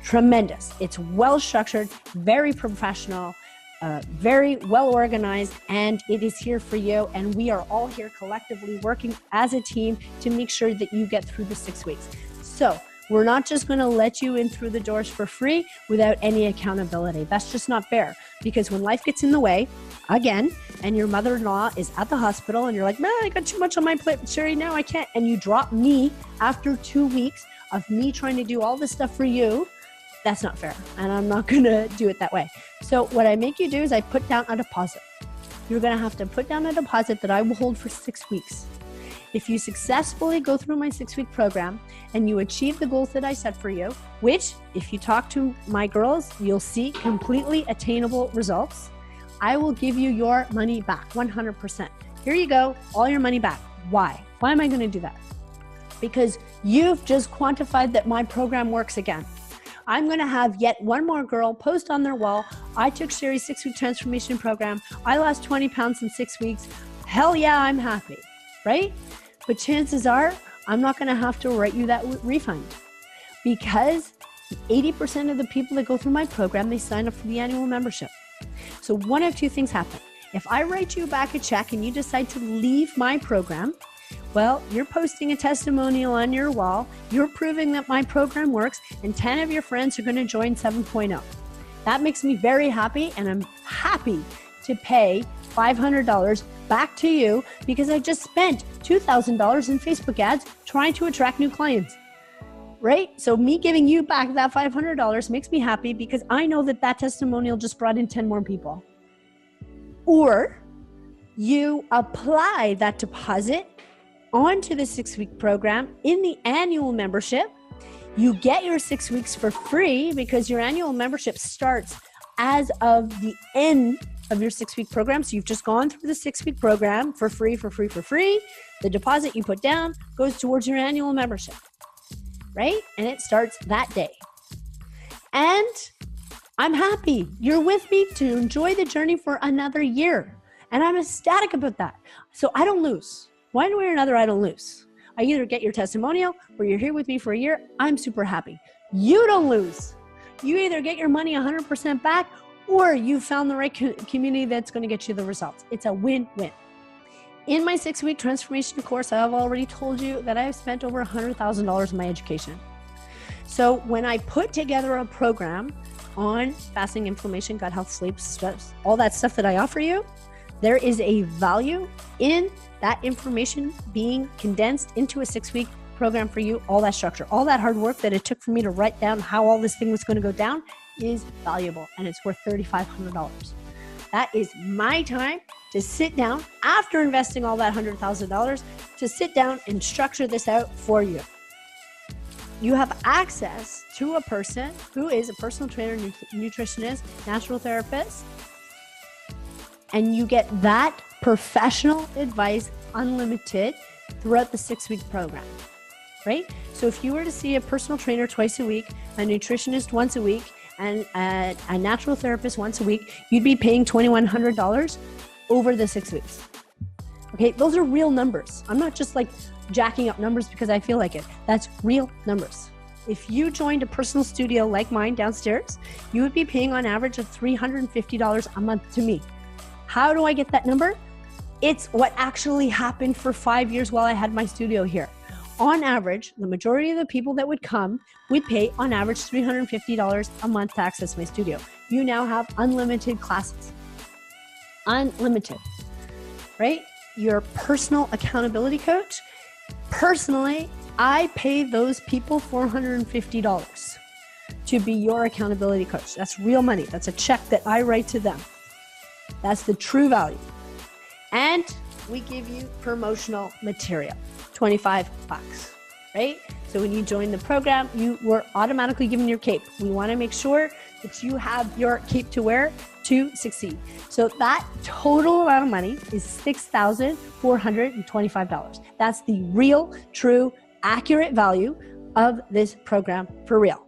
Tremendous. It's well structured, very professional, very well organized, and it is here for you. And we are all here collectively working as a team to make sure that you get through the 6 weeks. So we're not just going to let you in through the doors for free without any accountability. That's just not fair, because when life gets in the way, again, and your mother-in-law is at the hospital and you're like, man, I got too much on my plate, Sherry, now I can't. And you drop me after 2 weeks of me trying to do all this stuff for you. That's not fair. And I'm not going to do it that way. So what I make you do is I put down a deposit. You're going to have to put down a deposit that I will hold for 6 weeks. If you successfully go through my 6-week program and you achieve the goals that I set for you, which if you talk to my girls, you'll see completely attainable results, I will give you your money back 100%. Here you go, all your money back. Why? Why am I going to do that? Because you've just quantified that my program works again. I'm going to have yet one more girl post on their wall, I took Sherry's 6-week transformation program. I lost 20 pounds in 6 weeks. Hell yeah, I'm happy, right? But chances are I'm not going to have to write you that refund, because 80% of the people that go through my program, they sign up for the annual membership. So one of two things happen. If I write you back a check and you decide to leave my program, well, you're posting a testimonial on your wall, you're proving that my program works, and 10 of your friends are going to join 7.0. That makes me very happy, and I'm happy to pay $500 back to you because I just spent $2,000 in Facebook ads trying to attract new clients, right? So me giving you back that $500 makes me happy because I know that that testimonial just brought in 10 more people. Or you apply that deposit onto the 6-week program in the annual membership. You get your 6 weeks for free because your annual membership starts as of the end of your 6-week program. So you've just gone through the 6-week program for free. The deposit you put down goes towards your annual membership, right? And it starts that day. And I'm happy you're with me to enjoy the journey for another year. And I'm ecstatic about that. So I don't lose. One way or another, I don't lose. I either get your testimonial or you're here with me for a year. I'm super happy. You don't lose. You either get your money 100% back or you found the right community that's going to get you the results. It's a win-win. In my 6-week transformation course, I've already told you that I've spent over $100,000 in my education. So when I put together a program on fasting, inflammation, gut health, sleep, stress, all that stuff that I offer you, there is a value in that information being condensed into a 6-week program for you. All that structure, all that hard work that it took for me to write down how all this thing was going to go down is valuable, and it's worth $3,500. That is my time to sit down after investing all that $100,000 to sit down and structure this out for you. You have access to a person who is a personal trainer, nutritionist, natural therapist, and you get that professional advice unlimited throughout the 6-week program, right? So if you were to see a personal trainer twice a week, a nutritionist once a week, and a natural therapist once a week, you'd be paying $2,100 over the 6 weeks. Okay, those are real numbers. I'm not just like jacking up numbers because I feel like it. That's real numbers. If you joined a personal studio like mine downstairs, you would be paying on average of $350 a month to me. How do I get that number? It's what actually happened for 5 years while I had my studio here. on average, the majority of the people that would come would pay on average $350 a month to access my studio. You now have unlimited classes. Unlimited, right? Your personal accountability coach. Personally, I pay those people $450 to be your accountability coach. That's real money. That's a check that I write to them. That's the true value. And we give you promotional material, $25, right? So when you join the program, you were automatically given your cape. We want to make sure that you have your cape to wear to succeed. So that total amount of money is $6,425. That's the real, true, accurate value of this program for real.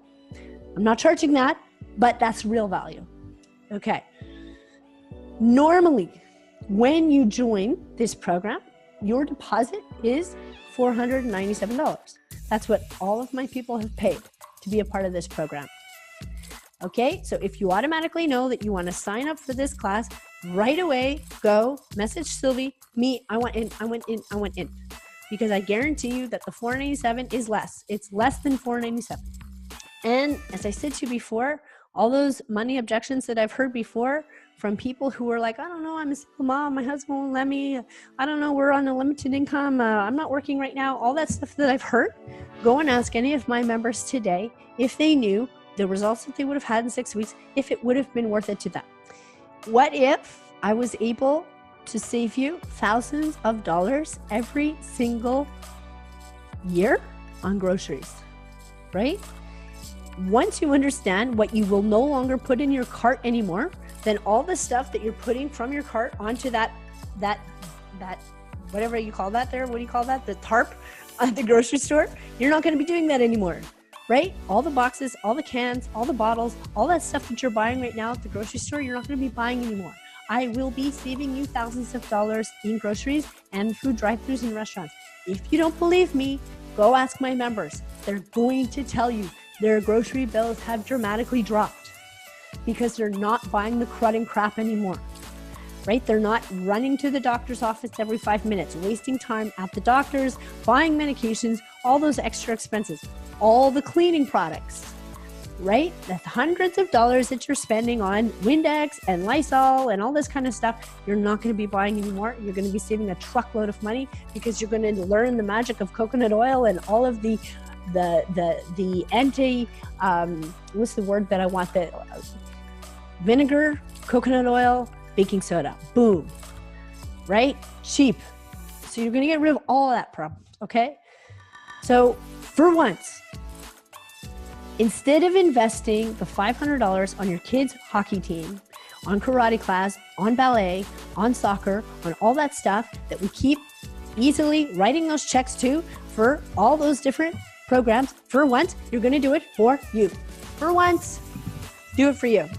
I'm not charging that, but that's real value. Okay. Normally, when you join this program, your deposit is $497. That's what all of my people have paid to be a part of this program. Okay, so if you automatically know that you want to sign up for this class, right away, go message Sylvie, I went in. Because I guarantee you that the $497 is less. It's less than $497. And as I said to you before, all those money objections that I've heard before from people who were like, I don't know, I'm a single mom, my husband won't let me, I don't know, we're on a limited income, I'm not working right now, all that stuff that I've heard, go and ask any of my members today if they knew the results that they would have had in 6 weeks, if it would have been worth it to them. What if I was able to save you thousands of dollars every single year on groceries, right? Once you understand what you will no longer put in your cart anymore, then all the stuff that you're putting from your cart onto that whatever you call that there, what do you call that? The tarp at the grocery store, you're not going to be doing that anymore, right? All the boxes, all the cans, all the bottles, all that stuff that you're buying right now at the grocery store, you're not going to be buying anymore. I will be saving you thousands of dollars in groceries and food drive-thrus in restaurants. If you don't believe me, go ask my members. They're going to tell you their grocery bills have dramatically dropped because they're not buying the crud and crap anymore, right? They're not running to the doctor's office every 5 minutes, wasting time at the doctor's, buying medications, all those extra expenses, all the cleaning products, right? The hundreds of dollars that you're spending on Windex and Lysol and all this kind of stuff, you're not going to be buying anymore. You're going to be saving a truckload of money because you're going to learn the magic of coconut oil and all of the anti, what's the word that I want? The vinegar, coconut oil, baking soda, boom, right? Cheap. So you're going to get rid of all of that problem, okay? So for once, instead of investing the $500 on your kids' hockey team, on karate class, on ballet, on soccer, on all that stuff that we keep easily writing those checks to for all those different programs, for once, you're going to do it for you. For once, do it for you.